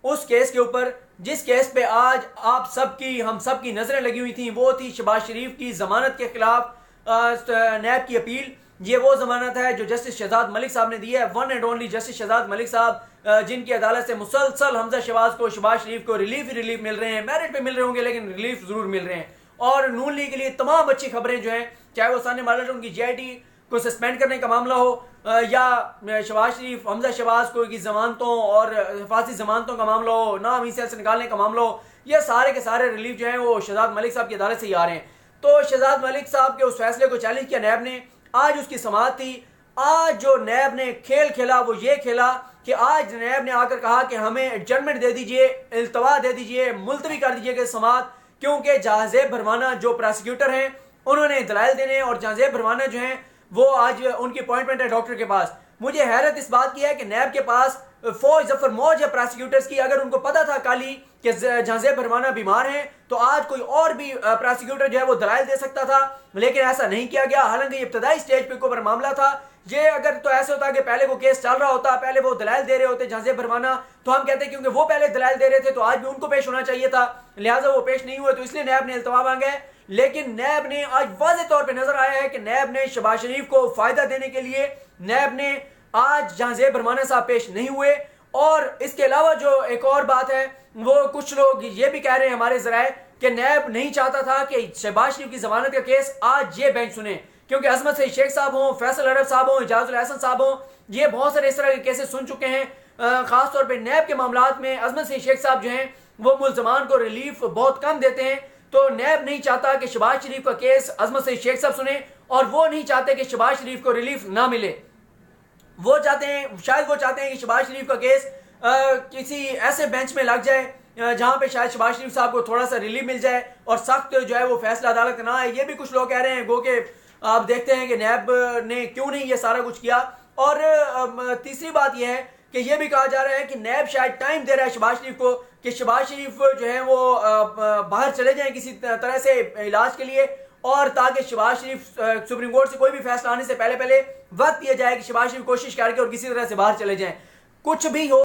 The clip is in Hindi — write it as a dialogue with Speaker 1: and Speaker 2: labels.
Speaker 1: उस केस के ऊपर जिस केस पे आज हम सबकी नजरें लगी हुई थी, वो थी शहबाज शरीफ की जमानत के खिलाफ नैब की अपील। ये वो जमानत है जो जस्टिस शहजाद मलिक साहब ने दी है, one and only justice Shahzad Malik sahab, जिनकी अदालत से मुसलसल हमजा शहबाज शरीफ को रिलीफ मिल रहे हैं। मेरिट पे मिल रहे होंगे लेकिन रिलीफ जरूर मिल रहे हैं। और नून लीग के लिए तमाम अच्छी खबरें जो हैं, चाहे वो साने मार्डर उनकी JIT को सस्पेंड करने का मामला हो या शहबाज शरीफ हमजा शहबाज को की जमानतों और हिफाजती जमानतों का मामला हो, नाम इस से निकालने का मामला हो, ये सारे के सारे रिलीफ जो हैं वो शहजाद मलिक साहब की अदालत से ही आ रहे हैं। तो शहजाद मलिक साहब के उस फैसले को चैलेंज किया नैब ने। आज उसकी समाअत थी। आज जो नैब ने खेल खेला वो ये खेला कि आज नैब ने आकर कहा कि हमें एडजमेंट दे दीजिए, इल्तवा दे दीजिए, मुलतवी कर दीजिए समाअत, क्योंकि जहांजेब भरवाना जो प्रोसिक्यूटर हैं उन्होंने दलाइल देने, और जहांजेब भरवाना जो हैं वो आज उनकी अपॉइंटमेंट है डॉक्टर के पास। मुझे हैरत इस बात की है कि नैब के पास फौज जफर मौज है प्रोसिक्यूटर्स की। अगर उनको पता था कल ही कि जहांजेब भरवाना बीमार हैं तो आज कोई और भी प्रोसिक्यूटर जो है वो दलाइल दे सकता था, लेकिन ऐसा नहीं किया गया। हालांकि ये इब्तदाई स्टेज पे ऊपर मामला था। ये अगर तो ऐसा होता कि पहले वो केस चल रहा होता, पहले वो दलाइल दे रहे होते जहांजेब भरवाना, तो हम कहते क्योंकि वो पहले दलाइल दे रहे थे तो आज भी उनको पेश होना चाहिए था, लिहाजा वो पेश नहीं हुए, तो इसलिए नैब ने इल्तवा मांगा है। लेकिन नैब ने आज वाज़ेह तौर पे नजर आया है कि नैब ने शहबाज शरीफ को फायदा देने के लिए नैब ने आज जहांजेब भरवाना साहब पेश नहीं हुए। और इसके अलावा जो एक और बात है, वो कुछ लोग ये भी कह रहे हैं हमारे जराए कि नैब नहीं चाहता था कि शहबाज शरीफ की जमानत का केस आज ये बेंच सुने, क्योंकि अजमत सईद शेख साहब हों, फैसल अरब साहब हों, इजाजुल हसन साहब हों, ये बहुत सारे इस तरह के केसेस सुन चुके हैं। खासतौर पर नैब के मामलात में अजमत सईद शेख साहब जो हैं वो मुल्जमान को रिलीफ बहुत कम देते हैं। तो नैब नहीं चाहता कि शहबाज शरीफ का केस अजमत सईद शेख साहब सुने, और वो नहीं चाहते कि शहबाज शरीफ को रिलीफ ना मिले। वो चाहते हैं, शायद वो चाहते हैं कि शहबाज शरीफ का केस किसी ऐसे बेंच में लग जाए जहां पे शायद शहबाज शरीफ साहब को थोड़ा सा रिलीफ मिल जाए और सख्त जो है वो फैसला अदालत का ना आए। ये भी कुछ लोग कह रहे हैं, गो के आप देखते हैं कि नैब ने क्यों नहीं ये सारा कुछ किया। और तीसरी बात यह है कि यह भी कहा जा रहा है कि नैब शायद टाइम दे रहा है शहबाज शरीफ को कि शहबाज शरीफ जो है वो बाहर चले जाएं किसी तरह से इलाज के लिए, और ताकि शहबाज शरीफ सुप्रीम कोर्ट से कोई भी फैसला आने से पहले वक्त दिया जाए कि शहबाज शरीफ कोशिश करके और किसी तरह से बाहर चले जाएं। कुछ भी हो